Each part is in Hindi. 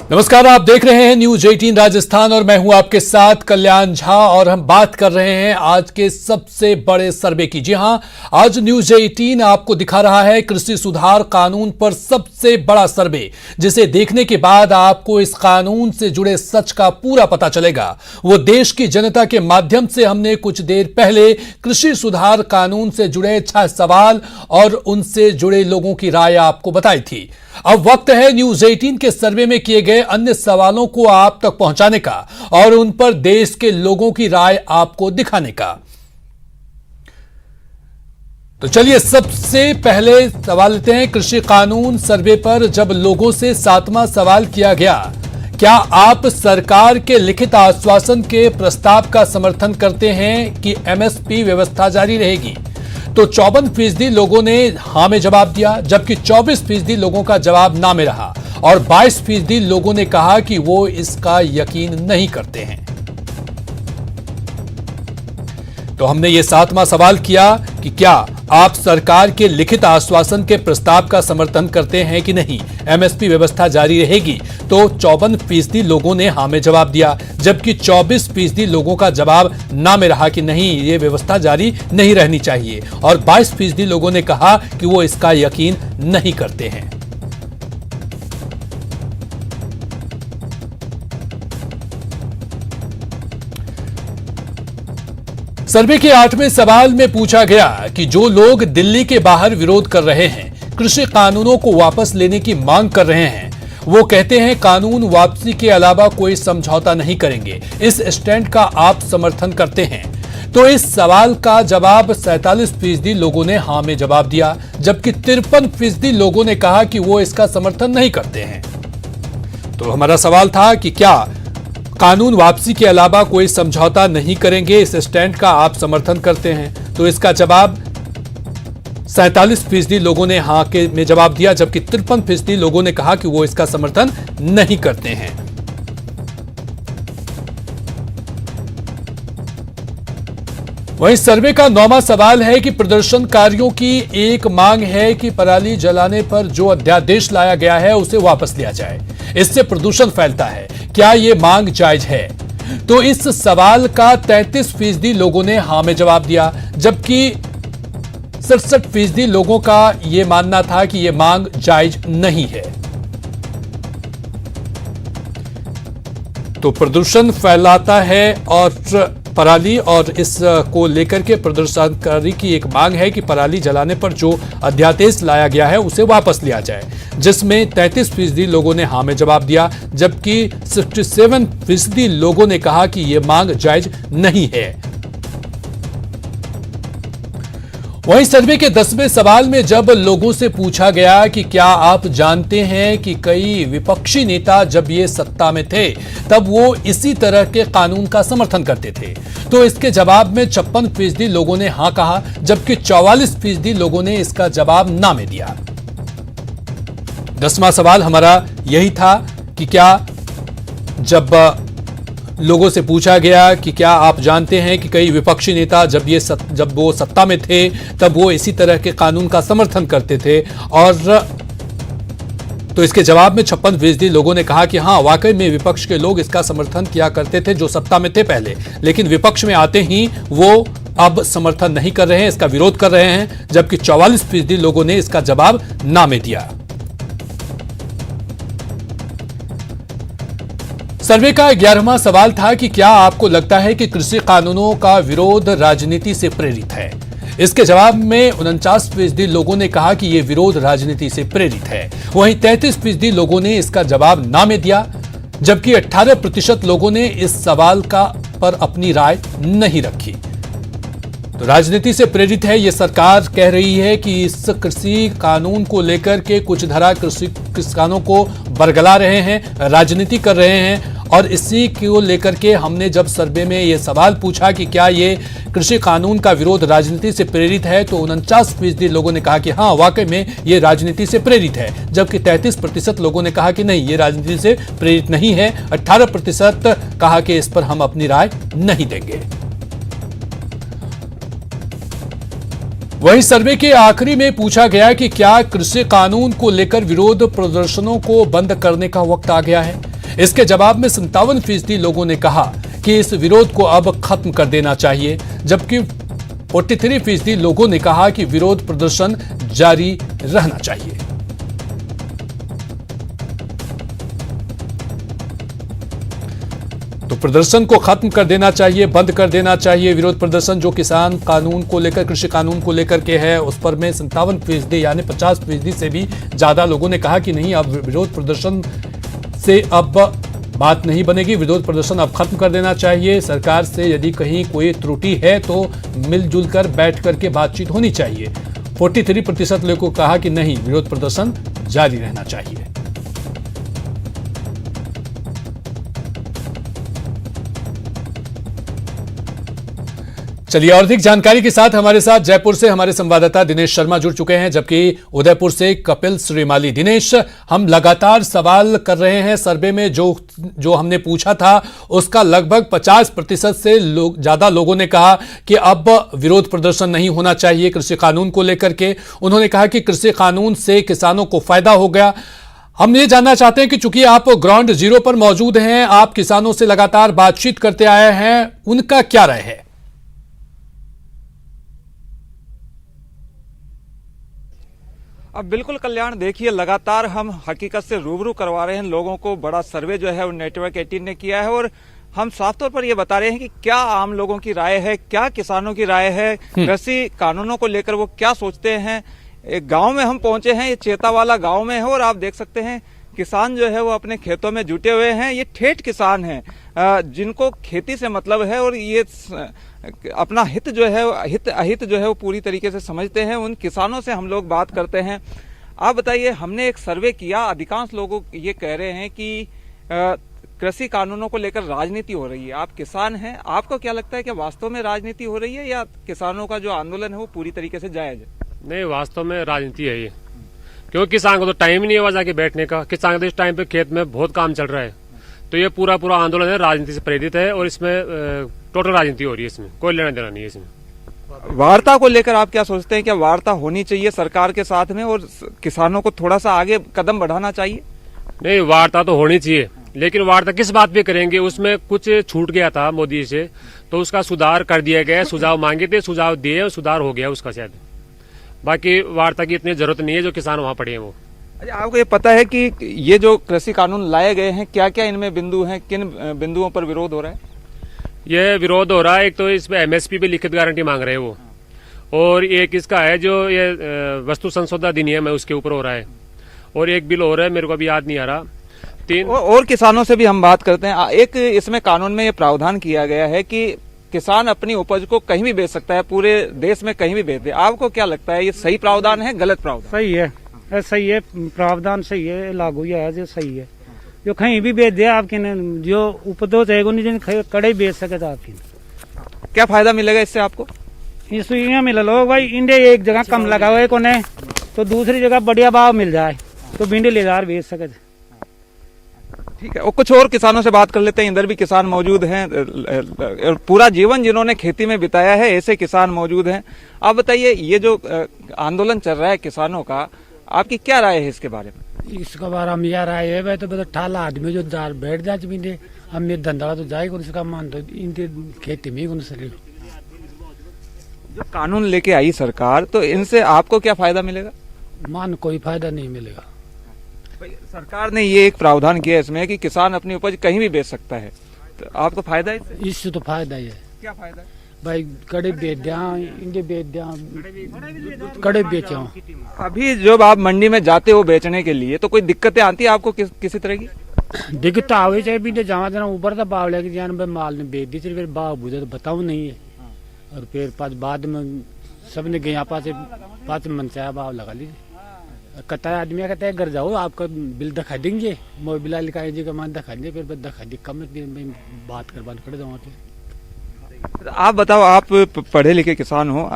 नमस्कार, आप देख रहे हैं न्यूज 18 राजस्थान और मैं हूं आपके साथ कल्याण झा और हम बात कर रहे हैं आज के सबसे बड़े सर्वे की। जी हां, आज न्यूज 18 आपको दिखा रहा है कृषि सुधार कानून पर सबसे बड़ा सर्वे, जिसे देखने के बाद आपको इस कानून से जुड़े सच का पूरा पता चलेगा। वो देश की जनता के माध्यम से हमने कुछ देर पहले कृषि सुधार कानून से जुड़े 6 सवाल और उनसे जुड़े लोगों की राय आपको बताई थी। अब वक्त है न्यूज 18 के सर्वे में किए गए अन्य सवालों को आप तक पहुंचाने का और उन पर देश के लोगों की राय आपको दिखाने का। तो चलिए सबसे पहले सवाल लेते हैं कृषि कानून सर्वे पर। जब लोगों से 7वां सवाल किया गया, क्या आप सरकार के लिखित आश्वासन के प्रस्ताव का समर्थन करते हैं कि एमएसपी व्यवस्था जारी रहेगी, तो 54% लोगों ने हां में जवाब दिया, जबकि 24% लोगों का जवाब ना में रहा और 22% लोगों ने कहा कि वो इसका यकीन नहीं करते हैं। तो हमने ये 7वां सवाल किया कि क्या आप सरकार के लिखित आश्वासन के प्रस्ताव का समर्थन करते हैं कि नहीं, एमएसपी व्यवस्था जारी रहेगी, तो 54% लोगों ने हां में जवाब दिया, जबकि 24% लोगों का जवाब ना में रहा कि नहीं, ये व्यवस्था जारी नहीं रहनी चाहिए और 22% लोगों ने कहा कि वो इसका यकीन नहीं करते हैं। सर्वे के 8वें सवाल में पूछा गया कि जो लोग दिल्ली के बाहर विरोध कर रहे हैं, कृषि कानूनों को वापस लेने की मांग कर रहे हैं, वो कहते हैं कानून वापसी के अलावा कोई समझौता नहीं करेंगे, इस स्टैंड का आप समर्थन करते हैं? तो इस सवाल का जवाब 47% लोगों ने हां में जवाब दिया, जबकि 53% लोगों ने कहा कि वो इसका समर्थन नहीं करते हैं। तो हमारा सवाल था कि क्या कानून वापसी के अलावा कोई समझौता नहीं करेंगे, इस स्टैंड का आप समर्थन करते हैं? तो इसका जवाब 47% लोगों ने हां के में जवाब दिया, जबकि 53% लोगों ने कहा कि वो इसका समर्थन नहीं करते हैं। वहीं सर्वे का 9वां सवाल है कि प्रदर्शनकारियों की एक मांग है कि पराली जलाने पर जो अध्यादेश लाया गया है उसे वापस लिया जाए, इससे प्रदूषण फैलता है, क्या यह मांग जायज है? तो इस सवाल का 33% लोगों ने हां में जवाब दिया, जबकि 67% लोगों का यह मानना था कि यह मांग जायज नहीं है। तो प्रदूषण फैलाता है और पराली, और इसको लेकर के प्रदर्शनकारी की एक मांग है कि पराली जलाने पर जो अध्यादेश लाया गया है उसे वापस लिया जाए, जिसमें 33% लोगों ने हां में जवाब दिया, जबकि 67% लोगों ने कहा कि यह मांग जायज नहीं है। वहीं सर्वे के 10वें सवाल में जब लोगों से पूछा गया कि क्या आप जानते हैं कि कई विपक्षी नेता जब ये सत्ता में थे तब वो इसी तरह के कानून का समर्थन करते थे, तो इसके जवाब में 56% लोगों ने हां कहा, जबकि 44% लोगों ने इसका जवाब ना में दिया। 10वां सवाल हमारा यही था कि क्या जब लोगों से पूछा गया कि क्या आप जानते हैं कि कई विपक्षी नेता जब वो सत्ता में थे तब वो इसी तरह के कानून का समर्थन करते थे, और तो इसके जवाब में 56% लोगों ने कहा कि हां, वाकई में विपक्ष के लोग इसका समर्थन किया करते थे जो सत्ता में थे पहले, लेकिन विपक्ष में आते ही वो अब समर्थन नहीं कर रहे हैं, इसका विरोध कर रहे हैं, जबकि 44% लोगों ने इसका जवाब ना में दिया। सर्वे का 11वां सवाल था कि क्या आपको लगता है कि कृषि कानूनों का विरोध राजनीति से प्रेरित है? इसके जवाब में 49% लोगों ने कहा कि यह विरोध राजनीति से प्रेरित है। वहीं 33% लोगों ने इसका जवाब ना में दिया, जबकि 18% लोगों ने इस सवाल पर अपनी राय नहीं रखी। तो राजनीति से प्रेरित है, यह सरकार कह रही है कि इस कृषि कानून को लेकर के कुछ धारा कृषि किसानों को बरगला रहे हैं, राजनीति कर रहे हैं, और इसी को लेकर के हमने जब सर्वे में यह सवाल पूछा कि क्या ये कृषि कानून का विरोध राजनीति से प्रेरित है, तो 49% लोगों ने कहा कि हाँ, वाकई में ये राजनीति से प्रेरित है, जबकि 33% लोगों ने कहा कि नहीं, ये राजनीति से प्रेरित नहीं है। 18% कहा कि इस पर हम अपनी राय नहीं देंगे। वहीं सर्वे के आखिरी में पूछा गया कि क्या कृषि कानून को लेकर विरोध प्रदर्शनों को बंद करने का वक्त आ गया है? इसके जवाब में 57% लोगों ने कहा कि इस विरोध को अब खत्म कर देना चाहिए, जबकि 43% लोगों ने कहा कि विरोध प्रदर्शन जारी रहना चाहिए। तो प्रदर्शन को खत्म कर देना चाहिए, बंद कर देना चाहिए विरोध प्रदर्शन जो किसान कानून को लेकर, कृषि कानून को लेकर के है, उस पर में 57% यानी 50% से भी ज्यादा लोगों ने कहा कि नहीं, अब विरोध प्रदर्शन से अब बात नहीं बनेगी, विरोध प्रदर्शन अब खत्म कर देना चाहिए। सरकार से यदि कहीं कोई त्रुटि है तो मिलजुल कर बैठ करके बातचीत होनी चाहिए। 43% लोगों को कहा कि नहीं, विरोध प्रदर्शन जारी रहना चाहिए। चलिए और अधिक जानकारी के साथ हमारे साथ जयपुर से हमारे संवाददाता दिनेश शर्मा जुड़ चुके हैं, जबकि उदयपुर से कपिल श्रीमाली। दिनेश, हम लगातार सवाल कर रहे हैं, सर्वे में जो हमने पूछा था उसका लगभग 50% से ज्यादा लोगों ने कहा कि अब विरोध प्रदर्शन नहीं होना चाहिए कृषि कानून को लेकर के। उन्होंने कहा कि कृषि कानून से किसानों को फायदा हो गया। हम ये जानना चाहते हैं कि चूंकि आप ग्राउंड जीरो पर मौजूद हैं, आप किसानों से लगातार बातचीत करते आए हैं, उनका क्या राय है? अब बिल्कुल कल्याण, देखिए लगातार हम हकीकत से रूबरू करवा रहे हैं लोगों को। बड़ा सर्वे जो है वो नेटवर्क 18 ने किया है और हम साफ तौर पर ये बता रहे हैं कि क्या आम लोगों की राय है, क्या किसानों की राय है, कृषि कानूनों को लेकर वो क्या सोचते हैं। एक गांव में हम पहुंचे हैं, ये चेतावाला गांव में है और आप देख सकते हैं किसान जो है वो अपने खेतों में जुटे हुए हैं। ये ठेठ किसान हैं जिनको खेती से मतलब है और ये अपना हित जो है, हित अहित जो है वो पूरी तरीके से समझते हैं। उन किसानों से हम लोग बात करते हैं। आप बताइए, हमने एक सर्वे किया, अधिकांश लोग ये कह रहे हैं कि कृषि कानूनों को लेकर राजनीति हो रही है। आप किसान हैं, आपको क्या लगता है कि वास्तव में राजनीति हो रही है या किसानों का जो आंदोलन है वो पूरी तरीके से जायज है? नहीं, वास्तव में राजनीति है ये, क्योंकि किसान को तो टाइम ही नहीं है जाके बैठने का। किसान को इस टाइम पे खेत में बहुत काम चल रहा है, तो ये पूरा आंदोलन है राजनीति से प्रेरित है और इसमें टोटल राजनीति हो रही है, इसमें कोई लेना देना नहीं है। इसमें वार्ता को लेकर आप क्या सोचते हैं? क्या वार्ता होनी चाहिए सरकार के साथ में और किसानों को थोड़ा सा आगे कदम बढ़ाना चाहिए? नहीं, वार्ता तो होनी चाहिए, लेकिन वार्ता किस बात पे करेंगे? उसमें कुछ छूट गया था मोदी से, तो उसका सुधार कर दिया गया। सुझाव मांगे थे, सुझाव दिए और सुधार हो गया उसका शायद। बाकी वार्ता की इतनी जरूरत नहीं है, जो किसान वहां पड़े हैं वो। अच्छा, आपको ये पता है कि ये जो कृषि कानून लाए गए हैं, क्या क्या इनमें बिंदु हैं, किन बिंदुओं पर विरोध हो रहा है? ये विरोध हो रहा है, एक तो इसमें एमएसपी पे लिखित गारंटी मांग रहे हैं वो, और एक इसका है जो ये वस्तु संशोधन अधिनियम है उसके ऊपर हो रहा है, और एक बिल हो रहा है, मेरे को अभी याद नहीं आ रहा। तीन और किसानों से भी हम बात करते हैं। एक इसमें कानून में ये प्रावधान किया गया है कि किसान अपनी उपज को कहीं भी बेच सकता है, पूरे देश में कहीं भी बेच दे। आपको क्या लगता है, ये सही प्रावधान है, गलत प्रावधान? सही है, सही है, प्रावधान सही है, लागू है जो सही है। जो कहीं भी बेच दे आपके जो उपदो चाहिए कड़े बेच सके तो आपकी क्या फायदा मिलेगा इससे आपको? इसमें मिला लो भाई, इंडे एक जगह कम लगा हुआ है कोने, तो दूसरी जगह बढ़िया भाव मिल जाए तो भिंडी ले जा बेच सके। ठीक है, और कुछ और किसानों से बात कर लेते हैं। इधर भी किसान मौजूद हैं, पूरा जीवन जिन्होंने खेती में बिताया है, ऐसे किसान मौजूद हैं। आप बताइए, ये जो आंदोलन चल रहा है किसानों का, आपकी क्या राय है इसके बारे में? इसका बारे में यह राय है, तो बता ठाला आदमी जो बैठ जाए जमीन, हम ये धंधा तो जाएगा उसका मान, तो इनके खेती में ही सर। जो कानून लेके आई सरकार, तो इनसे आपको क्या फायदा मिलेगा? मान कोई फायदा नहीं मिलेगा। सरकार ने ये एक प्रावधान किया इसमें कि किसान अपनी उपज कहीं भी बेच सकता है, तो आपको फायदा है इससे? तो फायदा ही है। क्या फायदा है भाई? कड़े बेच दिया, इंडे बेच दिया, कड़े बेचा। अभी जब आप मंडी में जाते हो बेचने के लिए, तो कोई दिक्कतें आती है आपको किसी तरह की? दिक्कत आवे चाहे भी जहाँ जहाँ ऊपर था भाव लेके जान माल ने बेच दी, फिर भाव बुझे तो बताऊ नहीं है, और फिर बाद में सबने गया पास मनचाया भाव लगा लीजिए। कता आदमी कहता है घर जाओ, आपका बिल दिखा देंगे, मोबाइल बिल लिखा जी का मान दिखा देंगे, फिर दिखा दी कम बात कर खड़े जाओ। आप बताओ, आप पढ़े लिखे किसान हो,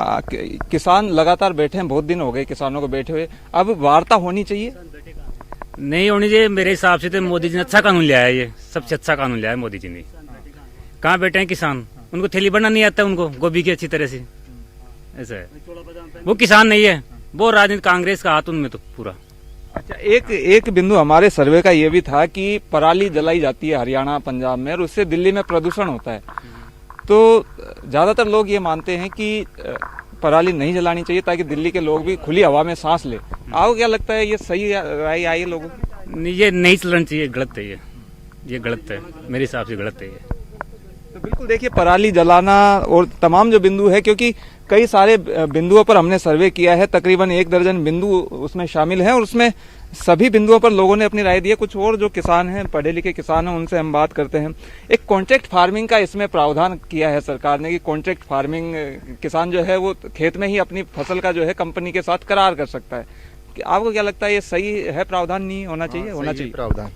किसान लगातार बैठे हैं, बहुत दिन हो गए किसानों को बैठे हुए। अब वार्ता होनी चाहिए? नहीं होनी चाहिए मेरे हिसाब से। तो मोदी जी ने अच्छा कानून लिया है, ये सबसे अच्छा कानून लिया है मोदी जी ने। कहाँ बैठे हैं किसान, उनको थैली बनना नहीं आता, उनको गोभी की अच्छी तरह से। ऐसा है, वो किसान नहीं है, वो राजनीति कांग्रेस का हाथ उनमें तो पूरा। अच्छा, एक बिंदु हमारे सर्वे का ये भी था कि पराली जलाई जाती है हरियाणा पंजाब में और उससे दिल्ली में प्रदूषण होता है। तो ज्यादातर लोग ये मानते हैं कि पराली नहीं जलानी चाहिए ताकि दिल्ली के लोग भी खुली हवा में सांस ले। आपको क्या लगता है, ये सही राय आई है लोगों की? नहीं, ये नहीं चलना चाहिए, गलत है ये गलत है, मेरे हिसाब से गलत है ये। तो बिल्कुल देखिए, पराली जलाना और तमाम जो बिंदु है, क्योंकि कई सारे बिंदुओं पर हमने सर्वे किया है, तकरीबन 1 दर्जन बिंदु उसमें शामिल हैं और उसमें सभी बिंदुओं पर लोगों ने अपनी राय दी है। कुछ और जो किसान हैं, पढ़े लिखे किसान हैं, उनसे हम बात करते हैं। एक कॉन्ट्रैक्ट फार्मिंग का इसमें प्रावधान किया है सरकार ने कि कॉन्ट्रैक्ट फार्मिंग किसान जो है वो खेत में ही अपनी फसल का जो है कंपनी के साथ करार कर सकता है। आपको क्या लगता है, ये सही है प्रावधान? नहीं होना चाहिए? होना चाहिए प्रावधान।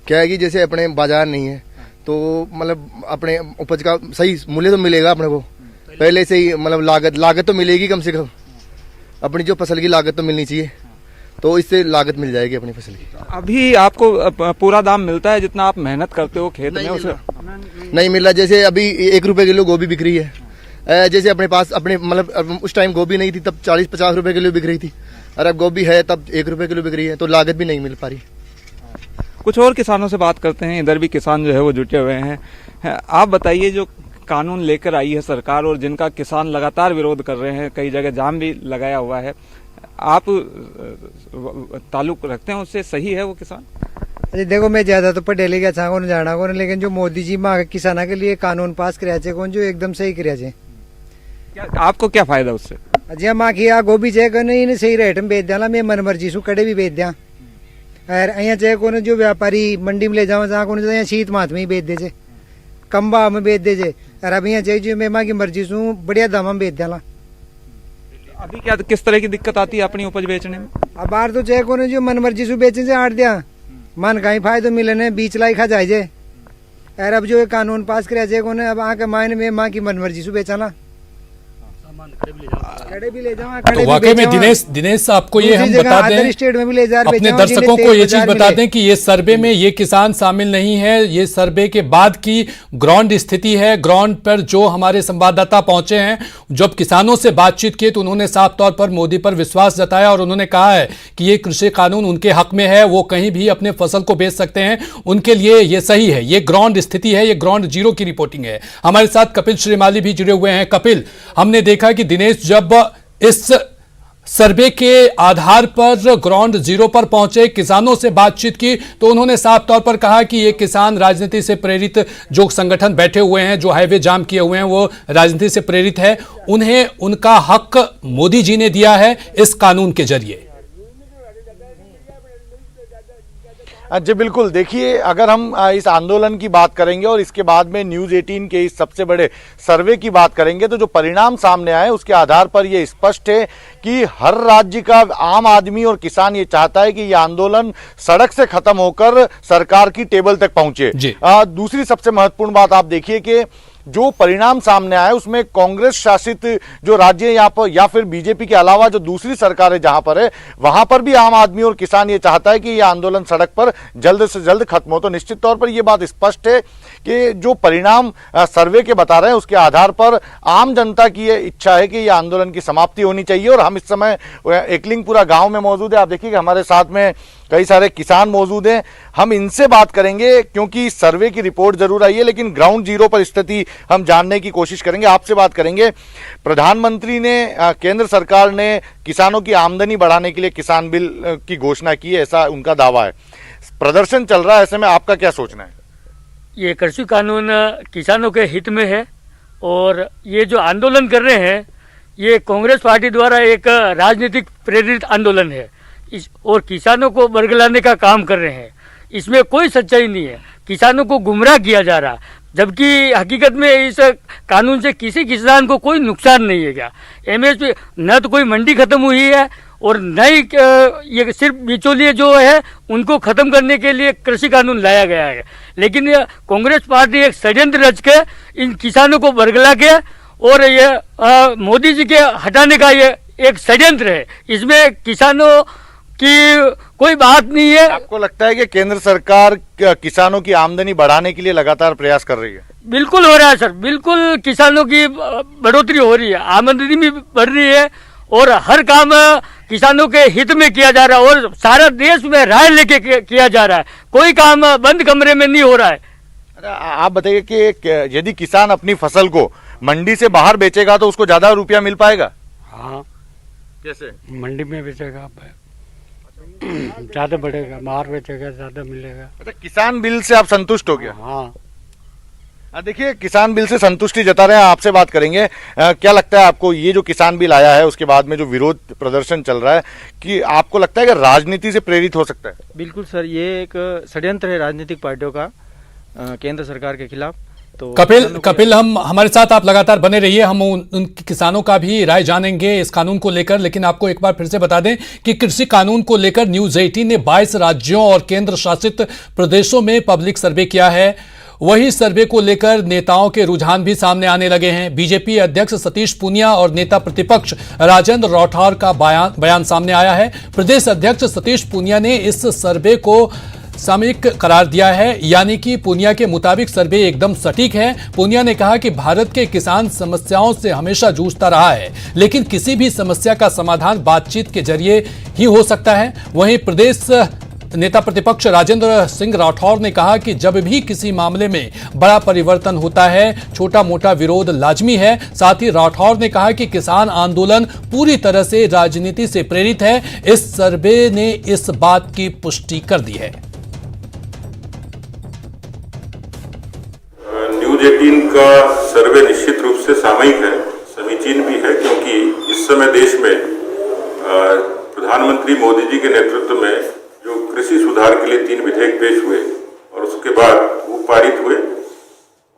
क्या है कि जैसे अपने बाजार नहीं है तो मतलब अपने उपज का सही मूल्य तो मिलेगा अपने को, पहले से ही मतलब लागत तो मिलेगी कम से कम, अपनी जो फसल की लागत तो मिलनी चाहिए, तो इससे लागत मिल जाएगी अपनी फसल की। अभी आपको पूरा दाम मिलता है जितना आप मेहनत करते हो खेत में? उसे नहीं मिल रहा। जैसे अभी 1 रुपए किलो गोभी बिक रही है, जैसे अपने पास अपने मतलब उस टाइम गोभी नहीं थी तब 40-50 रुपए किलो बिक रही थी, और अब गोभी है तब 1 रुपए किलो बिक रही है, तो लागत भी नहीं मिल पा रही। कुछ और किसानों से बात करते हैं, इधर भी किसान जो है वो जुटे हुए हैं। आप बताइए, जो कानून लेकर आई है सरकार और जिनका किसान लगातार विरोध कर रहे हैं, कई जगह जाम भी लगाया हुआ है, आप ताल्लुक रखते हैं उससे? सही है वो किसान? अरे देखो, मैं ज्यादा तो पढ़े लिखे छा को जाना को, लेकिन जो मोदी जी माँ किसाना के लिए कानून पास कराया कौन जो एकदम सही कराया, क्या आपको क्या फायदा उससे? जी माँ की गोभी चाहे नहीं सही रेट में बेच दिया, मैं मन मर्जी सु कड़े भी बेच दिया, और अँ चाहे को जो व्यापारी मंडी में ले जाओ जहाँ को शीत मात में ही बेच दे, कम भाव में बेच दे, और अब यहाँ चाहिए जो मैं माँ की मर्जी सु बढ़िया दाम में बेच दिया। अभी क्या किस तरह की दिक्कत आती है अपनी उपज बेचने में? अब बाहर तो चाहे को जो मन मर्जी सु बेचे से आट दिया, मन कहीं फायदो मिले ने बीच लाई खा जाए, और अब जो कानून पास कराया जाए को अब आके मायने में माँ की मन मर्जी सु बेचाना, खड़े भी ले जाओ। तो वाकई में दिनेश आपको ये हम बता दें, स्टेट में भी ले जा, अपने दर्शकों को ये चीज बता दें कि ये सर्वे में ये किसान शामिल नहीं है, ये सर्वे के बाद की ग्राउंड स्थिति है। ग्राउंड पर जो हमारे संवाददाता पहुंचे हैं, जब किसानों से बातचीत की तो उन्होंने साफ तौर पर मोदी पर विश्वास जताया और उन्होंने कहा है कि ये कृषि कानून उनके हक में है, वो कहीं भी अपने फसल को बेच सकते हैं, उनके लिए ये सही है। ये ग्राउंड स्थिति है, ये ग्राउंड जीरो की रिपोर्टिंग है। हमारे साथ कपिल श्रीमाली भी जुड़े हुए हैं। कपिल, हमने देखा कि दिनेश जब इस सर्वे के आधार पर ग्राउंड जीरो पर पहुंचे, किसानों से बातचीत की, तो उन्होंने साफ तौर पर कहा कि ये किसान राजनीति से प्रेरित जो संगठन बैठे हुए हैं, जो हाईवे जाम किए हुए हैं, वो राजनीति से प्रेरित है। उन्हें उनका हक मोदी जी ने दिया है इस कानून के जरिए। जी बिल्कुल, देखिए अगर हम इस आंदोलन की बात करेंगे और इसके बाद में न्यूज़ 18 के इस सबसे बड़े सर्वे की बात करेंगे, तो जो परिणाम सामने आए उसके आधार पर यह स्पष्ट है कि हर राज्य का आम आदमी और किसान ये चाहता है कि यह आंदोलन सड़क से खत्म होकर सरकार की टेबल तक पहुंचे। दूसरी सबसे महत्वपूर्ण बात आप देखिए कि जो परिणाम सामने आए उसमें कांग्रेस शासित जो राज्य यहाँ पर या फिर बीजेपी के अलावा जो दूसरी सरकारें जहां पर है, वहां पर भी आम आदमी और किसान ये चाहता है कि यह आंदोलन सड़क पर जल्द से जल्द खत्म हो। तो निश्चित तौर पर यह बात स्पष्ट है कि जो परिणाम सर्वे के बता रहे हैं उसके आधार पर आम जनता की यह इच्छा है कि यह आंदोलन की समाप्ति होनी चाहिए। और हम इस समय एकलिंगपुरा गांव में मौजूद है। आप देखिए हमारे साथ में कई सारे किसान मौजूद हैं, हम इनसे बात करेंगे क्योंकि सर्वे की रिपोर्ट जरूर आई है, लेकिन ग्राउंड जीरो पर स्थिति हम जानने की कोशिश करेंगे। आपसे बात करेंगे, प्रधानमंत्री ने केंद्र सरकार ने किसानों की आमदनी बढ़ाने के लिए किसान बिल की घोषणा की है, ऐसा उनका दावा है। प्रदर्शन चल रहा है, ऐसे में आपका क्या सोचना है? ये कृषि कानून किसानों के हित में है और ये जो आंदोलन कर रहे हैं ये कांग्रेस पार्टी द्वारा एक राजनीतिक प्रेरित आंदोलन है और किसानों को बरगलाने का काम कर रहे हैं। इसमें कोई सच्चाई नहीं है, किसानों को गुमराह किया जा रहा, जबकि हकीकत में इस कानून से किसी किसान को कोई नुकसान नहीं है। क्या एमएसपी न तो कोई मंडी खत्म हुई है और न ही ये सिर्फ बिचौलिए जो है उनको खत्म करने के लिए कृषि कानून लाया गया है। लेकिन कांग्रेस पार्टी एक षड्यंत्र रच के इन किसानों को बरगला के और ये मोदी जी के हटाने का ये एक षड्यंत्र है, इसमें किसानों की कोई बात नहीं है। आपको लगता है कि केंद्र सरकार किसानों की आमदनी बढ़ाने के लिए लगातार प्रयास कर रही है? बिल्कुल हो रहा है सर, बिल्कुल किसानों की बढ़ोतरी हो रही है, आमदनी भी बढ़ रही है और हर काम किसानों के हित में किया जा रहा है और सारा देश में राय लेके किया जा रहा है। कोई काम बंद कमरे में नहीं हो रहा है। आप बताइए कि यदि किसान अपनी फसल को मंडी से बाहर बेचेगा तो उसको ज्यादा रुपया मिल पाएगा? हाँ, कैसे? मंडी में बेचेगा ज्यादा बढ़ेगा, बाहर बेचेगा ज्यादा मिलेगा। अच्छा, किसान बिल से आप संतुष्ट हो गया? हाँ, देखिए, किसान बिल से संतुष्टि जता रहे हैं, आपसे बात करेंगे। क्या लगता है आपको, ये जो किसान बिल आया है उसके बाद में जो विरोध प्रदर्शन चल रहा है, कि आपको लगता है कि राजनीति से प्रेरित हो सकता है? बिल्कुल सर, ये एक षड्यंत्र है राजनीतिक पार्टियों का केंद्र सरकार के खिलाफ। तो कपिल हम हमारे साथ आप लगातार बने रहिए, हम उन किसानों का भी राय जानेंगे इस कानून को लेकर। लेकिन आपको एक बार फिर से बता दें कि कृषि कानून को लेकर न्यूज 18 ने 22 राज्यों और केंद्र शासित प्रदेशों में पब्लिक सर्वे किया है। वही सर्वे को लेकर नेताओं के रुझान भी सामने आने लगे हैं। बीजेपी अध्यक्ष सतीश पूनिया और नेता प्रतिपक्ष राजेंद्र राठौर का बयान सामने आया है। प्रदेश अध्यक्ष सतीश पूनिया ने इस सर्वे को सामयिक करार दिया है, यानी कि पूनिया के मुताबिक सर्वे एकदम सटीक है। पूनिया ने कहा कि भारत के किसान समस्याओं से हमेशा जूझता रहा है, लेकिन किसी भी समस्या का समाधान बातचीत के जरिए ही हो सकता है। वहीं प्रदेश नेता प्रतिपक्ष राजेंद्र सिंह राठौर ने कहा कि जब भी किसी मामले में बड़ा परिवर्तन होता है, छोटा मोटा विरोध लाजमी है। साथ ही राठौर ने कहा कि किसान आंदोलन पूरी तरह से राजनीति से प्रेरित है। इस सर्वे ने इस बात की पुष्टि कर दी है। न्यूज 18 का सर्वे निश्चित रूप से सामयिक है, समीचीन भी है, क्योंकि इस समय देश में प्रधानमंत्री मोदी जी के नेतृत्व में जो कृषि सुधार के लिए 3 विधेयक पेश हुए और उसके बाद वो पारित हुए,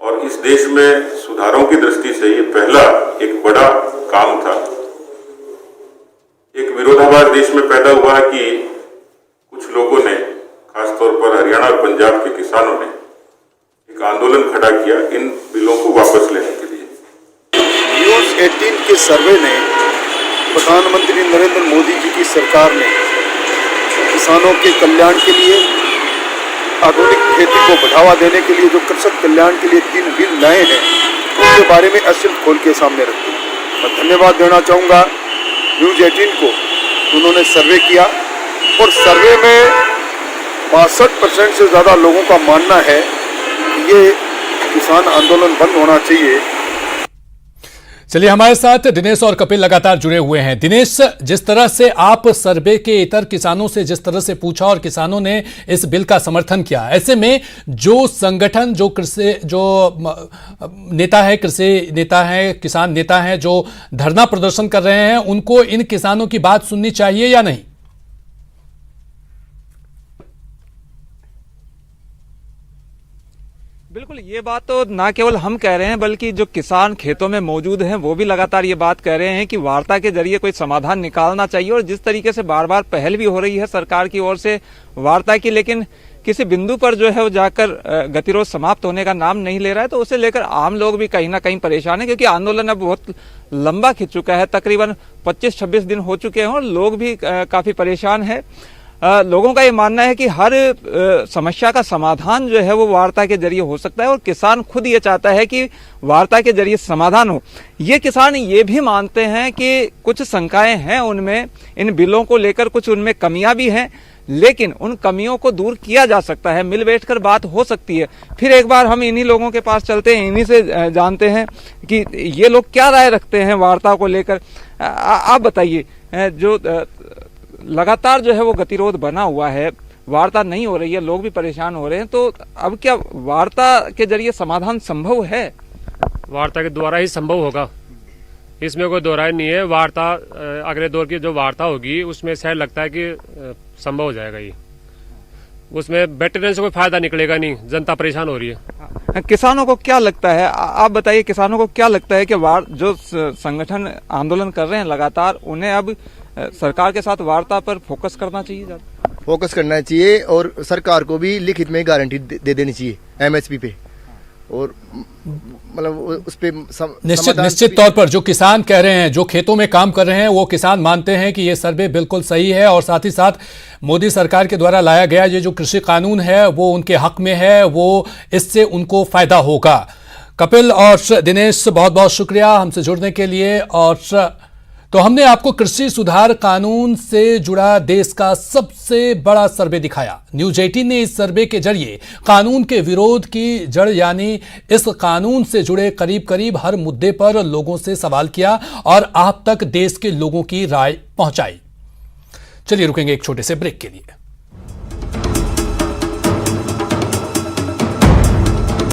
और इस देश में सुधारों की दृष्टि से ये पहला एक बड़ा काम था। एक विरोधाभास देश में पैदा हुआ कि कुछ लोगों ने, खासतौर पर हरियाणा और पंजाब के किसानों ने एक आंदोलन खड़ा किया इन बिलों को वापस लेने के लिए। न्यूज 18 के सर्वे ने प्रधानमंत्री नरेंद्र मोदी जी की सरकार ने किसानों के कल्याण के लिए, आधुनिक खेती को बढ़ावा देने के लिए जो कृषक कल्याण के लिए 3 बिल लाए हैं, उनके बारे में असली खोल के सामने रखते हैं। मैं धन्यवाद देना चाहूँगा न्यूज 18 को, उन्होंने सर्वे किया और सर्वे में 62% से ज़्यादा लोगों का मानना है ये किसान आंदोलन बंद होना चाहिए। चलिए, हमारे साथ दिनेश और कपिल लगातार जुड़े हुए हैं। दिनेश, जिस तरह से आप सर्वे के इतर किसानों से जिस तरह से पूछा और किसानों ने इस बिल का समर्थन किया, ऐसे में जो संगठन, जो नेता है, कृषि नेता है, किसान नेता है, जो धरना प्रदर्शन कर रहे हैं, उनको इन किसानों की बात सुननी चाहिए या नहीं? बिल्कुल, ये बात तो ना केवल हम कह रहे हैं, बल्कि जो किसान खेतों में मौजूद हैं वो भी लगातार ये बात कह रहे हैं कि वार्ता के जरिए कोई समाधान निकालना चाहिए। और जिस तरीके से बार बार पहल भी हो रही है सरकार की ओर से वार्ता की, लेकिन किसी बिंदु पर जो है वो जाकर गतिरोध समाप्त होने का नाम नहीं ले रहा है, तो उसे लेकर आम लोग भी कहीं ना कहीं परेशान है, क्योंकि आंदोलन अब बहुत लंबा खिंच चुका है। तकरीबन 25-26 दिन हो चुके हैं और लोग भी काफी परेशान है। लोगों का ये मानना है कि हर समस्या का समाधान जो है वो वार्ता के जरिए हो सकता है, और किसान खुद ये चाहता है कि वार्ता के जरिए समाधान हो। ये किसान ये भी मानते हैं कि कुछ शंकाएं हैं उनमें, इन बिलों को लेकर कुछ उनमें कमियां भी हैं, लेकिन उन कमियों को दूर किया जा सकता है, मिल बैठकर बात हो सकती है। फिर एक बार हम इन्हीं लोगों के पास चलते हैं, इन्हीं से जानते हैं कि ये लोग क्या राय रखते हैं वार्ता को लेकर। आप बताइए, जो लगातार जो है वो गतिरोध बना हुआ है, वार्ता नहीं हो रही है, लोग भी परेशान हो रहे हैं, तो अब क्या वार्ता के जरिए समाधान संभव है? वार्ता के द्वारा ही संभव होगा, इसमें कोई दो राय नहीं है। वार्ता, अगले दौर की जो वार्ता होगी उसमें शायद लगता है कि संभव हो जाएगा। ये उसमें बैठने से कोई फायदा निकलेगा नहीं, जनता परेशान हो रही है। किसानों को क्या लगता है, आप बताइए, किसानों को क्या लगता है कि जो संगठन आंदोलन कर रहे हैं लगातार, उन्हें अब सरकार के साथ वार्ता पर फोकस करना चाहिए? फोकस करना चाहिए, और सरकार को भी लिखित में गारंटी दे देनी चाहिए एमएसपी पे, और मतलब उस पे निश्चित तौर पर जो किसान कह रहे हैं, जो खेतों में काम कर रहे हैं, वो किसान मानते हैं कि ये सर्वे बिल्कुल सही है, और साथ ही साथ मोदी सरकार के द्वारा लाया गया ये जो कृषि कानून है वो उनके हक में है, वो इससे उनको फायदा होगा। कपिल और दिनेश, बहुत बहुत शुक्रिया हमसे जुड़ने के लिए। और तो हमने आपको कृषि सुधार कानून से जुड़ा देश का सबसे बड़ा सर्वे दिखाया। न्यूज 18 ने इस सर्वे के जरिए कानून के विरोध की जड़ यानी इस कानून से जुड़े करीब करीब हर मुद्दे पर लोगों से सवाल किया और आप तक देश के लोगों की राय पहुंचाई। चलिए रुकेंगे एक छोटे से ब्रेक के लिए।